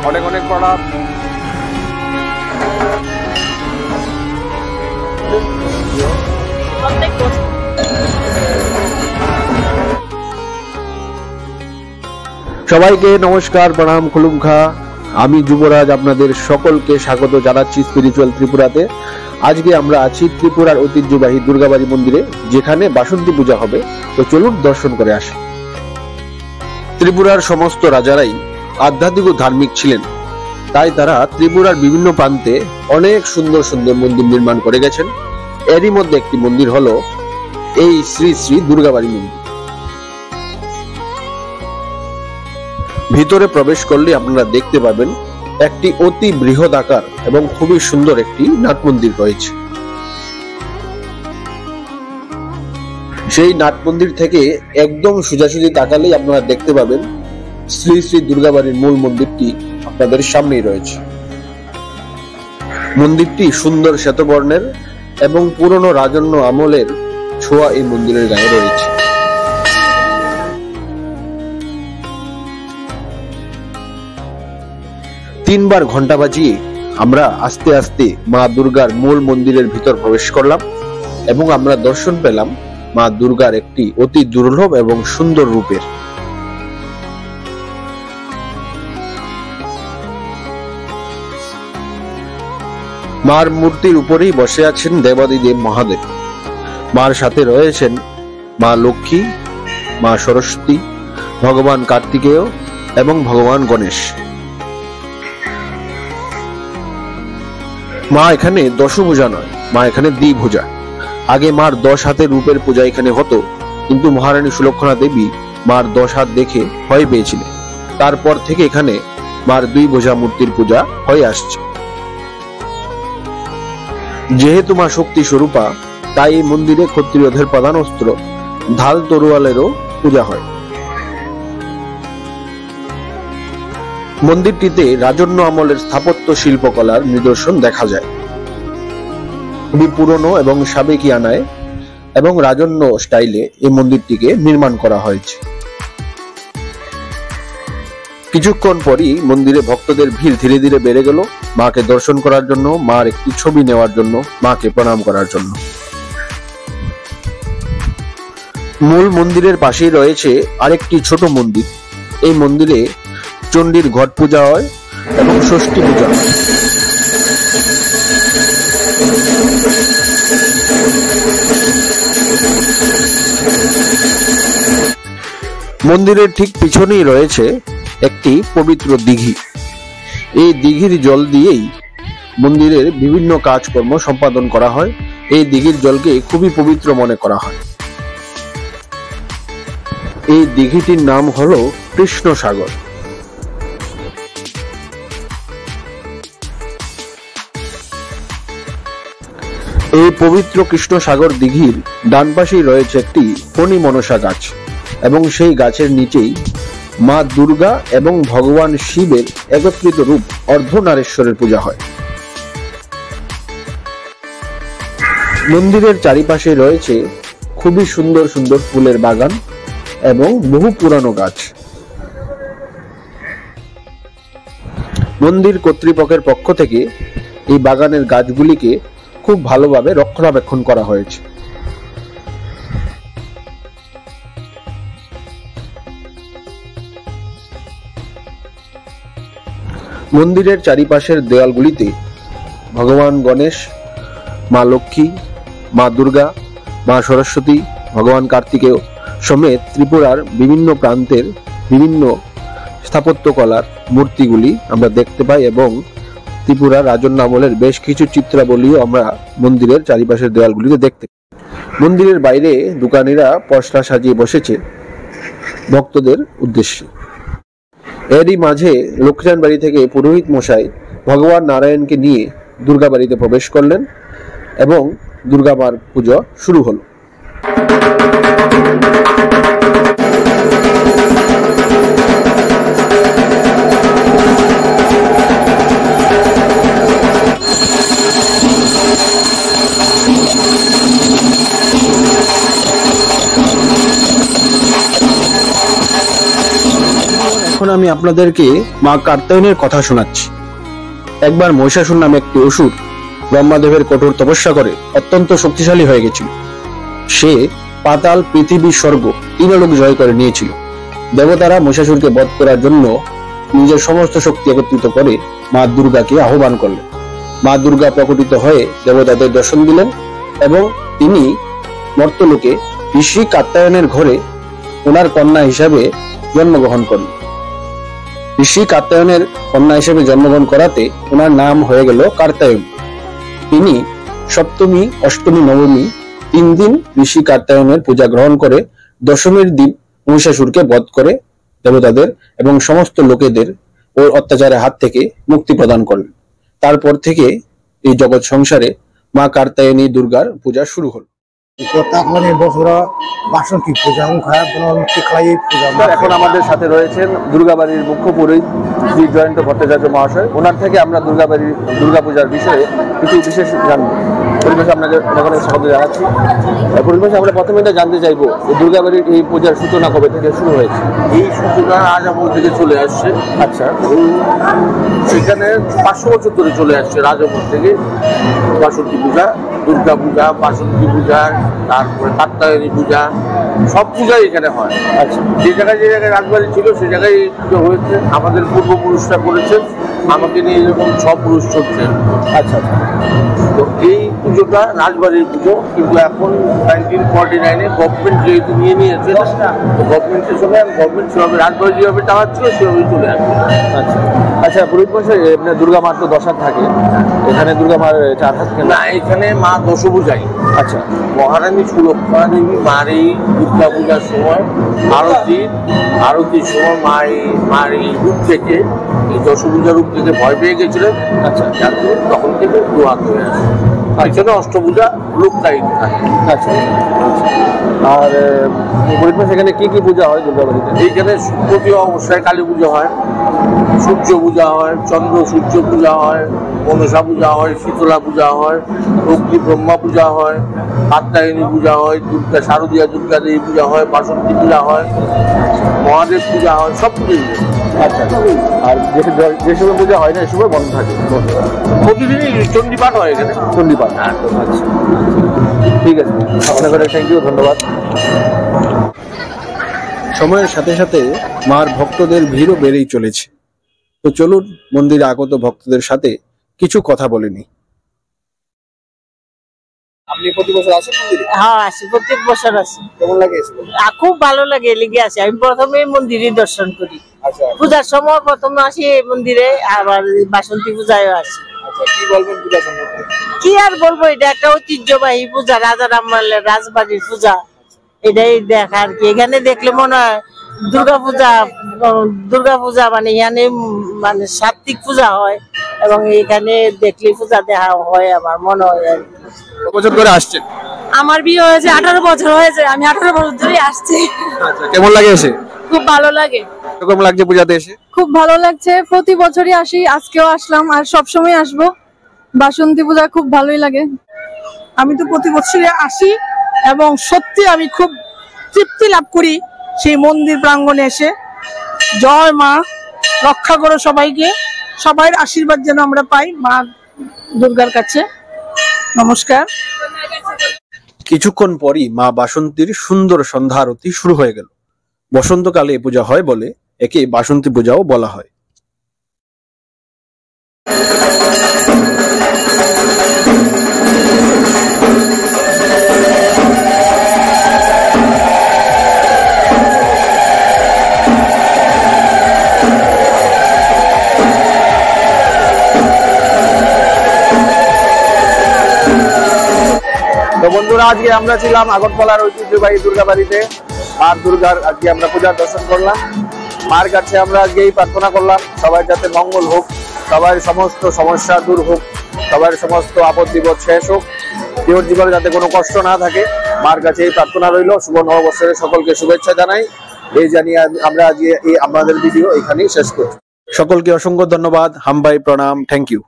অনেক অনেক প্রণাম। সবাইকে নমস্কার, প্রণাম, খুলুমখা। আমি যুবরাজ আপনাদের সকলকে স্বাগত জানাচ্ছি স্পিরিচুয়াল ত্রিপুরাতে। আজকে আমরা আছি ত্রিপুরার ঐতিহ্যবাহী দুর্গাবাড়ি মন্দিরে, যেখানে বাসন্তী পূজা হবে। তো চলুন দর্শন করে আসি। ত্রিপুরার সমস্ত রাজারাই আধ্যাত্মিক ও ধার্মিক ছিলেন, তাই তারা ত্রিপুরার বিভিন্ন প্রান্তে অনেক সুন্দর সুন্দর মন্দির নির্মাণ করে গেছেন। এরই মধ্যে একটি মন্দির হলো এই শ্রী শ্রী দুর্গাবাড়ি মন্দির। ভিতরে প্রবেশ করলে আপনারা দেখতে পাবেন একটি অতি বৃহৎ আকার এবং খুবই সুন্দর একটি নাট মন্দির রয়েছে। সেই নাট মন্দির থেকে একদম সোজাসুজি তাকালেই আপনারা দেখতে পাবেন শ্রী শ্রী দুর্গাবাড়ির মূল মন্দিরটি আপনাদের সামনেই রয়েছে। মন্দিরটি সুন্দর শ্বেতবর্ণের এবং পুরনো রাজন্য আমলের ছোঁয়া এই মন্দিরের গায়ে রয়েছে। তিনবার ঘন্টা বাজিয়ে আমরা আস্তে আস্তে মা দুর্গার মূল মন্দিরের ভিতর প্রবেশ করলাম এবং আমরা দর্শন পেলাম মা দুর্গার একটি অতি দুর্লভ এবং সুন্দর রূপের। মার মূর্তির উপরেই বসে আছেন দেবাদিদেব মহাদেব। মার সাথে রয়েছেন মা লক্ষ্মী, মা সরস্বতী, ভগবান কার্তিকেয় এবং ভগবান গণেশ। মা এখানে দশভুজা নয়, মা এখানে দ্বিভুজা। আগে মার 10 হাতের রূপের পূজা এখানে হতো, কিন্তু মহারানী সুলক্ষণা দেবী মার 10 হাত দেখে ভয় পেয়েছিলেন। তারপর থেকে এখানে মার 2 ভুজা মূর্তির পূজা হয়ে আসছে। যেহেতু মা শক্তি স্বরূপা, তাই এই মন্দিরে ক্ষত্রিয়দের প্রধান অস্ত্র ঢাল তরোয়ালেরও পূজা হয়। মন্দিরটিতে রাজন্য আমলের স্থাপত্য শিল্পকলার নিদর্শন দেখা যায়। খুবই পুরনো এবং সাবেকিয়ানায় এবং রাজন্য স্টাইলে এই মন্দিরটিকে নির্মাণ করা হয়েছে। কিছুক্ষণ পরই মন্দিরে ভক্তদের ভিড় ধীরে ধীরে বেড়ে গেল মাকে দর্শন করার জন্য, মার একটি ছবি নেওয়ার জন্য, মাকে প্রণাম করার জন্য। মূল মন্দিরের পাশেই রয়েছে আরেকটি ছোট মন্দির। এই মন্দিরে চণ্ডীর ঘট পূজা হয় এবং ষষ্ঠী পূজা হয়। মন্দিরের ঠিক পিছনেই রয়েছে একটি পবিত্র দিঘি। এই দিঘির জল দিয়েই মন্দিরের বিভিন্ন কাজকর্ম সম্পাদন করা হয়। এই দিঘির জলকে খুবই পবিত্র মনে করা হয়। এই দিঘিটির নাম হলো কৃষ্ণ সাগর। এই পবিত্র কৃষ্ণ সাগর দিঘির ডান পাশেই রয়েছে একটি ফণী মনসা গাছ এবং সেই গাছের নিচেই মা দুর্গা এবং ভগবান শিবের একত্রিত রূপ অর্ধনারেশ্বরের পূজা হয়। মন্দিরের চারিপাশে রয়েছে খুবই সুন্দর সুন্দর ফুলের বাগান এবং বহু পুরানো গাছ। মন্দির কর্তৃপক্ষের পক্ষ থেকে এই বাগানের গাছগুলিকে খুব ভালোভাবে রক্ষণাবেক্ষণ করা হয়েছে। মন্দিরের চারিপাশের দেওয়ালগুলিতে ভগবান গণেশ, মা লক্ষ্মী, মা দুর্গা, মা সরস্বতী, ভগবান কার্তিকেয় সমেত ত্রিপুরার বিভিন্ন প্রান্তের বিভিন্ন স্থাপত্যকলার মূর্তিগুলি আমরা দেখতে পাই এবং ত্রিপুরা রাজন্য আমলের বেশ কিছু চিত্রাবলীও আমরা মন্দিরের চারিপাশের দেওয়ালগুলিতে দেখতে পাই। মন্দিরের বাইরে দোকানিরা পসরা সাজিয়ে বসেছে ভক্তদের উদ্দেশ্যে। এরই মাঝে লক্ষ্মীনারায়ণ বাড়ি থেকে পুরোহিত মশাই ভগবান নারায়ণকে নিয়ে দুর্গা বাড়িতে প্রবেশ করলেন এবং দুর্গা মার পুজো শুরু হলো। আমি আপনাদেরকে মা কাত্যায়নের কথা শোনাচ্ছি। একবার মহিষাসুর নামে একটি অসুর ব্রহ্মাদেবের কঠোর তপস্যা করে অত্যন্ত শক্তিশালী হয়ে গেছিল। সে পাতাল, পৃথিবী, স্বর্গ তিনলোক জয় করে নিয়েছিল। দেবতারা মহিষাসুরকে বধ করার জন্য নিজের সমস্ত শক্তি একত্রিত করে মা দুর্গাকে আহ্বান করলেন। মা দুর্গা প্রকটিত হয়ে দেবতাদের দর্শন দিলেন এবং তিনি মর্তলোকে ঋষি কাত্যায়নের ঘরে ওনার কন্যা হিসাবে জন্মগ্রহণ করলেন। ঋষি কাত্যায়নের কন্যা হিসেবে জন্মগ্রহণ করাতে ওনার নাম হয়ে গেল কাত্যায়ন। তিনি সপ্তমী, অষ্টমী, নবমী 3 দিন ঋষি কাত্যায়নের পূজা গ্রহণ করে দশমীর দিন মহিষাসুরকে বধ করে দেবতাদের এবং সমস্ত লোকেদের ওর অত্যাচারের হাত থেকে মুক্তি প্রদান করলেন। তারপর থেকে এই জগৎ সংসারে মা কাত্যায়নী দুর্গার পূজা শুরু হল। এখন আমাদের সাথে রয়েছেন দুর্গাবাড়ির মুখ্য পুরোহিত শ্রী জয়ন্ত ভট্টাচার্য মহাশয়। ওনার থেকে আমরা দুর্গা পূজার বিষয়ে কিছু বিশেষ জানবো। পরিবেশে আপনাকে স্বাগত জানাচ্ছি। পরিবেশে আমরা প্রথমে এটা জানতে চাইবো যে দুর্গাবাড়ির এই পূজার সূচনা কবে থেকে শুরু হয়েছে? এই সূচনা রাজামহল থেকে চলে আসছে। আচ্ছা, সেখানে 500 বছর ধরে চলে আসছে রাজামহল থেকে। বাসন্তী পূজা, দুর্গা পূজা, বাসন্তী পূজা, তারপরে কাত্যায়নী পূজা, সব পূজাই এখানে হয়। আচ্ছা, যে জায়গায় রাজবাড়ি ছিল সে জায়গায় পুজো হয়েছে। আমাদের পূর্বপুরুষরা করেছেন, আমাকে নিয়ে এরকম 6 পুরুষ চলছে। আচ্ছা, তো এই পুজোটা রাজবাড়ির পুজো, কিন্তু এখন 1949-এ গভর্নমেন্ট যেহেতু নিয়ে নিয়েছে, গভর্নমেন্টের সঙ্গে গভর্নমেন্ট সেভাবে রাজবাড়ি যেভাবে চালাচ্ছিল সেভাবেই চলে আসবে। আচ্ছা, আচ্ছা। পুরোহিত মশাই, দুর্গা মার তো 10 হাত থাকে, এখানে দুর্গা মার 4 হাত কেন? না, এখানে মা দশভুজাই। আচ্ছা, মহারানী সুরক্ষা দেবী মার এই দুর্গা পূজার সময় আরতির সময় মার এই রূপ থেকে, এই দশভুজা রূপ থেকে ভয় পেয়ে গেছিলেন। আচ্ছা, যার জন্য তখন থেকে দোয়াত হয়ে আসে। তাই জন্য অষ্টভুজা রূপটাই থাকে। আচ্ছা। আর পুরোহিত মশাই, এখানে কি কি পূজা হয় দুর্গাবাড়িতে? এইখানে প্রতি অবস্থায় কালী পুজো হয়, সূর্য পূজা হয়, চন্দ্র সূর্য পূজা হয়, মনসা পূজা হয়, শীতলা পূজা হয়, অগ্নি ব্রহ্মা পূজা হয়, কাত্যায়নী পূজা হয়, দুর্গা শারদীয়া দুর্গা দেবী পূজা হয়, বাসন্তী পূজা হয়, মহাদেব পূজা হয়, সব পুজোই। আচ্ছা, আর যে সময় পূজা হয় না, এই সময় বন্ধ থাকে? প্রতিদিনই চণ্ডীপাঠ হয় এখানে। চণ্ডীপাঠ। আচ্ছা, ঠিক আছে, আপনাদের থ্যাংক ইউ, ধন্যবাদ। সময়ের সাথে সাথে মার ভক্তদের ভিড়ও বেড়েই চলেছে। তো চলুন মন্দিরে আগত ভক্তদের সাথে কিছু কথা বলেনি। আপনি প্রতি বছর আসেন মন্দিরে? হ্যাঁ, আসি, প্রত্যেক বছর আসি। কেমন লাগে? খুব ভালো লাগে, লিগে আসি। আমি প্রথমে মন্দিরে দর্শন করি, আচ্ছা, পূজার সময় প্রথমে আসি এই মন্দিরে, আবার বাসন্তী পূজায় আসি। আচ্ছা, কি বলবেন পূজা সম্বন্ধে? কি আর বলবো, এটা একটা ঐতিহ্যবাহী পূজা, রাজা রামমালের রাজবাড়ির পূজা। এটাই দেখার কি, এখানে দেখলে মনে হয় দুর্গা পূজা মানে এখানে মানে সাত্বিক পূজা হয়, এবং এখানে দেখলে পূজা দেখা হয় আমার মনে হয়। কত বছর ধরে আসছেন? আমার বিয়ে হয়েছে 18 বছর হয়েছে, আমি 18 বছর ধরে আসছি। আচ্ছা, কেমন লাগে এসে? খুব ভালো লাগে। কেমন লাগছে পূজাতে এসে? খুব ভালো লাগছে, প্রতি বছরই আসি, আজকেও আসলাম আর সব সময় আসবো। বাসন্তী পূজা খুব ভালোই লাগে। আমি তো প্রতি বছরই আসি এবং সত্যি আমি খুব তৃপ্তি লাভ করি সেই মন্দির প্রাঙ্গণে এসে। জয় মা, রক্ষা করো সবাইকে, সবার আশীর্বাদ যেন আমরা পাই মা দুর্গার কাছে। নমস্কার। কিছুক্ষণ পরই মা বাসন্তীর সুন্দর সন্ধ্যা আরতি শুরু হয়ে গেল। বসন্তকালে এ পূজা হয় বলে একে বাসন্তী পূজাও বলা হয়। তো বন্ধুরা, আজকে আমরা ছিলাম আগরতলার ঐতিহ্যবাহী দুর্গাবাড়িতে। মার দুর্গার আজকে আমরা পূজার দর্শন করলাম। মার কাছে আমরা আজকে এই প্রার্থনা করলাম, সবার যাতে মঙ্গল হোক, সবার সমস্ত সমস্যা দূর হোক, সবার সমস্ত আপদ বিপদ শেষ হোক, কেউ জীবনে যাতে কোনো কষ্ট না থাকে। মার কাছে এই প্রার্থনা রইল। শুভ নববর্ষের সকলকে শুভেচ্ছা জানাই। এই জানিয়ে আমরা আজকে এই আমাদের ভিডিও এখানেই শেষ করছি। সকলকে অসংখ্য ধন্যবাদ, হামবাই প্রণাম, থ্যাংক ইউ।